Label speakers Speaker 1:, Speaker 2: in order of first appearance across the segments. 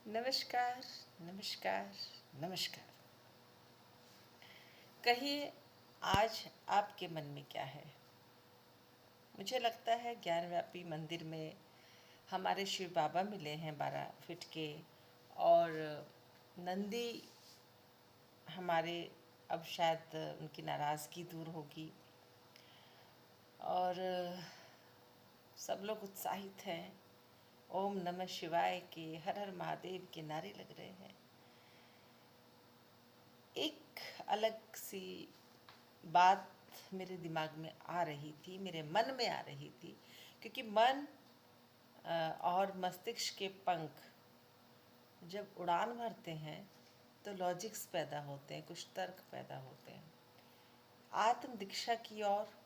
Speaker 1: नमस्कार, नमस्कार, नमस्कार। कहिए आज आपके मन में क्या है? मुझे लगता है ज्ञानव्यापी मंदिर में हमारे शिव बाबा मिले हैं 12 फीट के और नंदी हमारे अब शायद उनकी नाराज़गी दूर होगी और सब लोग उत्साहित हैं। ओम नमः शिवाय के हर हर महादेव के नारे लग रहे हैं। एक अलग सी बात मेरे दिमाग में आ रही थी, मेरे मन में आ रही थी, क्योंकि मन और मस्तिष्क के पंख जब उड़ान भरते हैं तो लॉजिक्स पैदा होते हैं, कुछ तर्क पैदा होते हैं। आत्म दीक्षा की ओर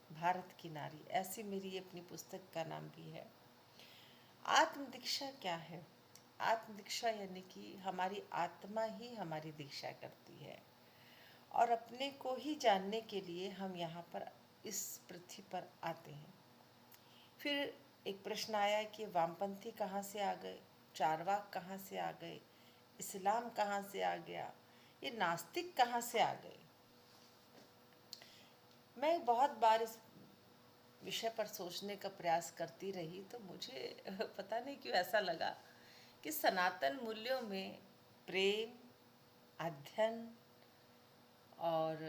Speaker 1: भारत की नारी, ऐसी मेरी अपनी पुस्तक का नाम भी है। आत्म दीक्षा क्या है? आत्म दीक्षा यानी कि हमारी आत्मा ही हमारी दीक्षा करती है और अपने को ही जानने के लिए हम यहाँ पर इस पृथ्वी पर आते हैं। फिर एक प्रश्न आया कि वामपंथी कहाँ से आ गए, चारवाक कहाँ से आ गए, इस्लाम कहाँ से आ गया, ये नास्तिक कहाँ से आ गए। मैं बहुत बार इस विषय पर सोचने का प्रयास करती रही तो मुझे पता नहीं क्यों ऐसा लगा कि सनातन मूल्यों में प्रेम, अध्ययन और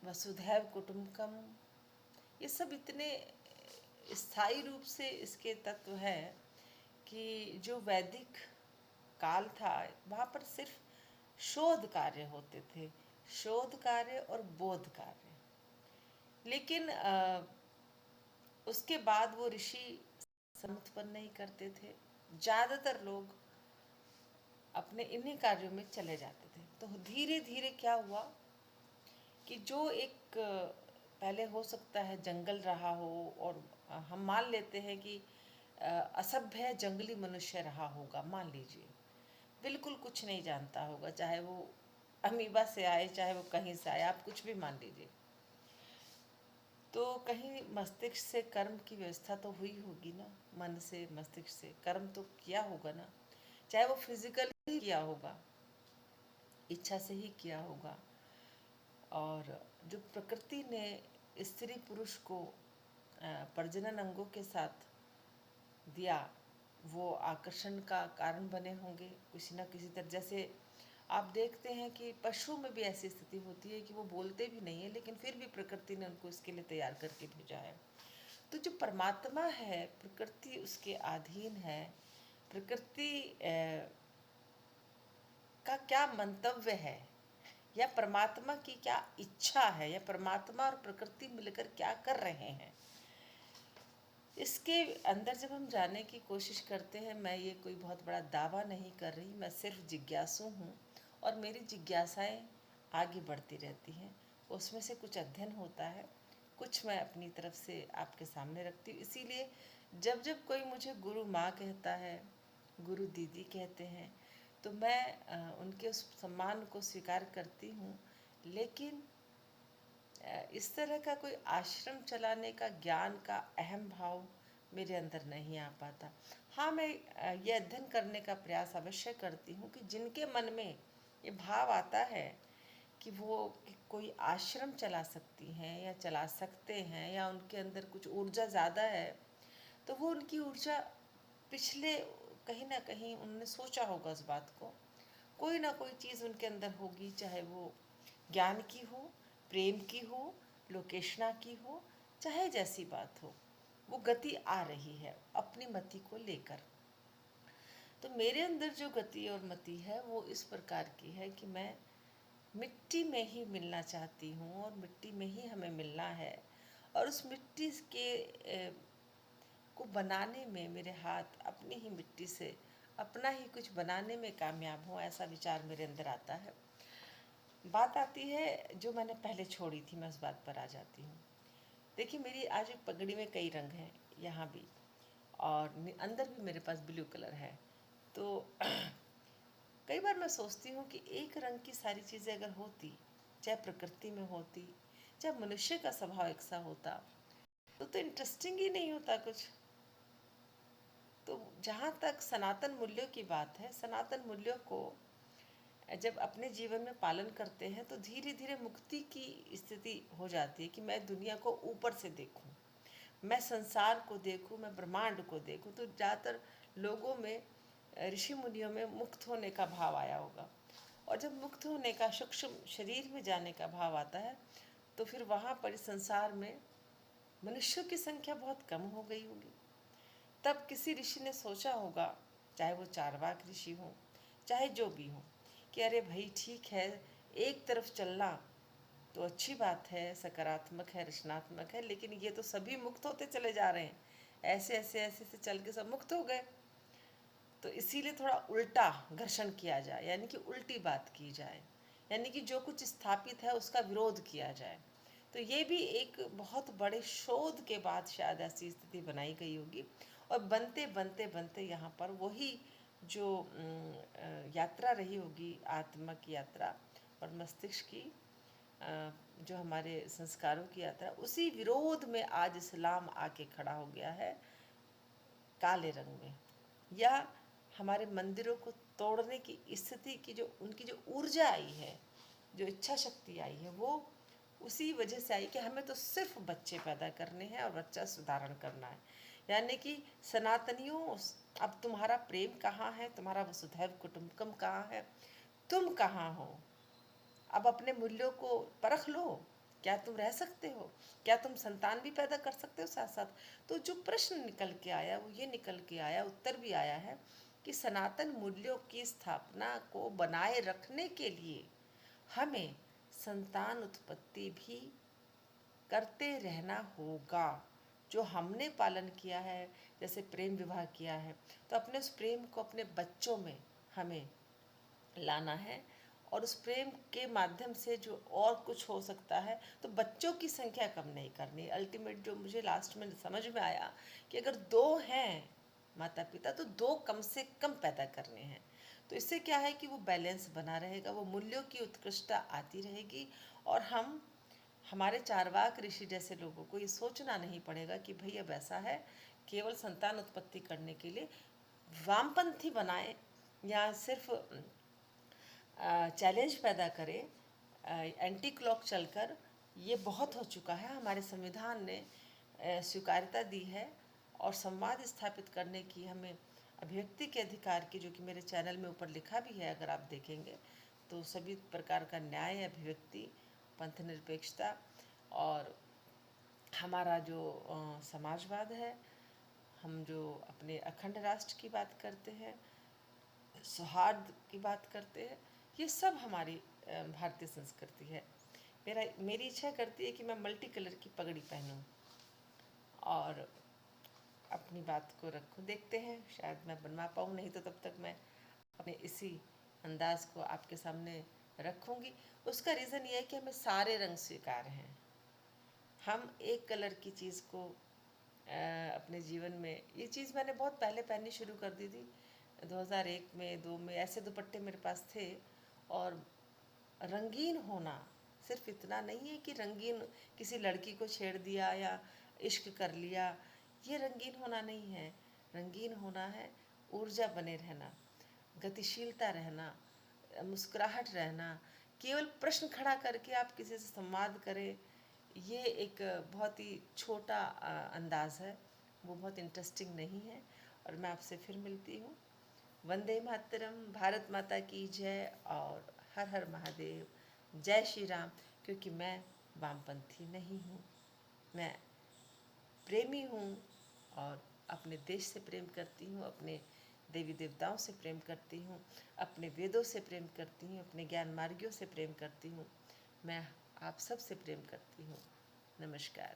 Speaker 1: वसुधैव कुटुंबकम, ये सब इतने स्थायी रूप से इसके तत्व हैं कि जो वैदिक काल था वहाँ पर सिर्फ शोध कार्य होते थे, शोध कार्य और बोध कार्य। लेकिन उसके बाद वो ऋषि उत्पन्न नहीं करते थे। ज़्यादातर लोग अपने इन्हीं कार्यों में चले जाते थे। तो धीरे धीरे क्या हुआ कि जो एक पहले हो सकता है जंगल रहा हो और हम मान लेते हैं कि असभ्य जंगली मनुष्य रहा होगा, मान लीजिए बिल्कुल कुछ नहीं जानता होगा, चाहे वो अमीबा से आए चाहे वो कहीं से आए, आप कुछ भी मान लीजिए। तो कहीं मस्तिष्क से कर्म की व्यवस्था तो हुई होगी ना, मन से मस्तिष्क से कर्म तो किया होगा ना, चाहे वो फिजिकली किया होगा, इच्छा से ही किया होगा। और जो प्रकृति ने स्त्री पुरुष को प्रजनन अंगों के साथ दिया, वो आकर्षण का कारण बने होंगे किसी न किसी तरह। जैसे आप देखते हैं कि पशु में भी ऐसी स्थिति होती है कि वो बोलते भी नहीं है लेकिन फिर भी प्रकृति ने उनको इसके लिए तैयार करके भेजा है। तो जो परमात्मा है, प्रकृति उसके अधीन है। प्रकृति का क्या मंतव्य है या परमात्मा की क्या इच्छा है या परमात्मा और प्रकृति मिलकर क्या कर रहे हैं, इसके अंदर जब हम जाने की कोशिश करते हैं। मैं ये कोई बहुत बड़ा दावा नहीं कर रही, मैं सिर्फ जिज्ञासु हूँ और मेरी जिज्ञासाएं आगे बढ़ती रहती हैं। उसमें से कुछ अध्ययन होता है, कुछ मैं अपनी तरफ से आपके सामने रखती हूँ। इसीलिए जब जब कोई मुझे गुरु माँ कहता है, गुरु दीदी कहते हैं, तो मैं उनके उस सम्मान को स्वीकार करती हूँ। लेकिन इस तरह का कोई आश्रम चलाने का ज्ञान का अहम भाव मेरे अंदर नहीं आ पाता। हाँ, मैं ये अध्ययन करने का प्रयास अवश्य करती हूँ कि जिनके मन में ये भाव आता है कि वो कि कोई आश्रम चला सकती हैं या चला सकते हैं या उनके अंदर कुछ ऊर्जा ज़्यादा है, तो वो उनकी ऊर्जा पिछले कहीं ना कहीं उन्होंने सोचा होगा उस बात को, कोई ना कोई चीज़ उनके अंदर होगी, चाहे वो ज्ञान की हो, प्रेम की हो, लोकेशना की हो, चाहे जैसी बात हो, वो गति आ रही है अपनी मति को लेकर। तो मेरे अंदर जो गति और मति है वो इस प्रकार की है कि मैं मिट्टी में ही मिलना चाहती हूँ और मिट्टी में ही हमें मिलना है। और उस मिट्टी के को बनाने में मेरे हाथ अपनी ही मिट्टी से अपना ही कुछ बनाने में कामयाब हो, ऐसा विचार मेरे अंदर आता है। बात आती है जो मैंने पहले छोड़ी थी, मैं उस बात पर आ जाती हूँ। देखिए, मेरी आज पगड़ी में कई रंग हैं, यहाँ भी और अंदर भी मेरे पास ब्लू कलर है। तो कई बार मैं सोचती हूँ कि एक रंग की सारी चीज़ें अगर होती, चाहे प्रकृति में होती, चाहे मनुष्य का स्वभाव एक सा होता, तो इंटरेस्टिंग ही नहीं होता कुछ। तो जहाँ तक सनातन मूल्यों की बात है, सनातन मूल्यों को जब अपने जीवन में पालन करते हैं तो धीरे धीरे मुक्ति की स्थिति हो जाती है कि मैं दुनिया को ऊपर से देखूं, मैं संसार को देखूं, मैं ब्रह्मांड को देखूं। तो ज़्यादातर लोगों में, ऋषि मुनियों में मुक्त होने का भाव आया होगा। और जब मुक्त होने का, सूक्ष्म शरीर में जाने का भाव आता है तो फिर वहाँ पर इस संसार में मनुष्यों की संख्या बहुत कम हो गई होगी। तब किसी ऋषि ने सोचा होगा, चाहे वो चारवाक ऋषि हों, चाहे जो भी हों, कि अरे भाई ठीक है, एक तरफ चलना तो अच्छी बात है, सकारात्मक है, रचनात्मक है, लेकिन ये तो सभी मुक्त होते चले जा रहे हैं, ऐसे ऐसे ऐसे से चल के सब मुक्त हो गए। तो इसीलिए थोड़ा उल्टा घर्षण किया जाए, यानी कि उल्टी बात की जाए, यानी कि जो कुछ स्थापित है उसका विरोध किया जाए। तो ये भी एक बहुत बड़े शोध के बाद शायद ऐसी स्थिति बनाई गई होगी। और बनते बनते बनते यहाँ पर वही जो यात्रा रही होगी, आत्मा की यात्रा और मस्तिष्क की, जो हमारे संस्कारों की यात्रा, उसी विरोध में आज इस्लाम आके खड़ा हो गया है काले रंग में। या हमारे मंदिरों को तोड़ने की स्थिति की जो उनकी जो ऊर्जा आई है, जो इच्छा शक्ति आई है, वो उसी वजह से आई कि हमें तो सिर्फ बच्चे पैदा करने हैं और बच्चा सुधारण करना है। यानी कि सनातनियों, अब तुम्हारा प्रेम कहाँ है, तुम्हारा वसुधैव कुटुंबकम कहाँ है, तुम कहाँ हो? अब अपने मूल्यों को परख लो, क्या तुम रह सकते हो, क्या तुम संतान भी पैदा कर सकते हो साथ साथ। तो जो प्रश्न निकल के आया वो ये निकल के आया, उत्तर भी आया है कि सनातन मूल्यों की स्थापना को बनाए रखने के लिए हमें संतान उत्पत्ति भी करते रहना होगा। जो हमने पालन किया है, जैसे प्रेम विवाह किया है, तो अपने उस प्रेम को अपने बच्चों में हमें लाना है। और उस प्रेम के माध्यम से जो और कुछ हो सकता है, तो बच्चों की संख्या कम नहीं करनी। अल्टीमेट जो मुझे लास्ट में समझ में आया कि अगर 2 हैं माता पिता, तो 2 कम से कम पैदा करने हैं। तो इससे क्या है कि वो बैलेंस बना रहेगा, वो मूल्यों की उत्कृष्टता आती रहेगी। और हमारे चारवाक ऋषि जैसे लोगों को ये सोचना नहीं पड़ेगा कि भाई अब ऐसा है, केवल संतान उत्पत्ति करने के लिए वामपंथी बनाए या सिर्फ चैलेंज पैदा करे, एंटी क्लॉक चलकर। ये बहुत हो चुका है। हमारे संविधान ने स्वीकार्यता दी है और संवाद स्थापित करने की, हमें अभिव्यक्ति के अधिकार की, जो कि मेरे चैनल में ऊपर लिखा भी है, अगर आप देखेंगे तो सभी प्रकार का न्याय, अभिव्यक्ति, पंथ निरपेक्षता और हमारा जो समाजवाद है, हम जो अपने अखंड राष्ट्र की बात करते हैं, सौहार्द की बात करते हैं, ये सब हमारी भारतीय संस्कृति है। मेरी इच्छा करती है कि मैं मल्टी कलर की पगड़ी पहनूं और अपनी बात को रखूं। देखते हैं, शायद मैं बनवा पाऊँ, नहीं तो तब तक मैं अपने इसी अंदाज को आपके सामने रखूंगी। उसका रीज़न ये है कि हमें सारे रंग स्वीकार हैं। हम एक कलर की चीज़ को अपने जीवन में, ये चीज़ मैंने बहुत पहले पहननी शुरू कर दी थी, 2001 में 2 में ऐसे दुपट्टे मेरे पास थे। और रंगीन होना सिर्फ इतना नहीं है कि रंगीन किसी लड़की को छेड़ दिया या इश्क कर लिया, ये रंगीन होना नहीं है। रंगीन होना है ऊर्जा बने रहना, गतिशीलता रहना, मुस्कुराहट रहना, केवल प्रश्न खड़ा करके आप किसी से संवाद करें। ये एक बहुत ही छोटा अंदाज है, वो बहुत इंटरेस्टिंग नहीं है। और मैं आपसे फिर मिलती हूँ। वंदे मातरम, भारत माता की जय और हर हर महादेव, जय श्री राम। क्योंकि मैं वामपंथी नहीं हूँ, मैं प्रेमी हूँ और अपने देश से प्रेम करती हूँ, अपने देवी देवताओं से प्रेम करती हूँ, अपने वेदों से प्रेम करती हूँ, अपने ज्ञान मार्गियों से प्रेम करती हूँ। मैं आप सब से प्रेम करती हूँ। नमस्कार।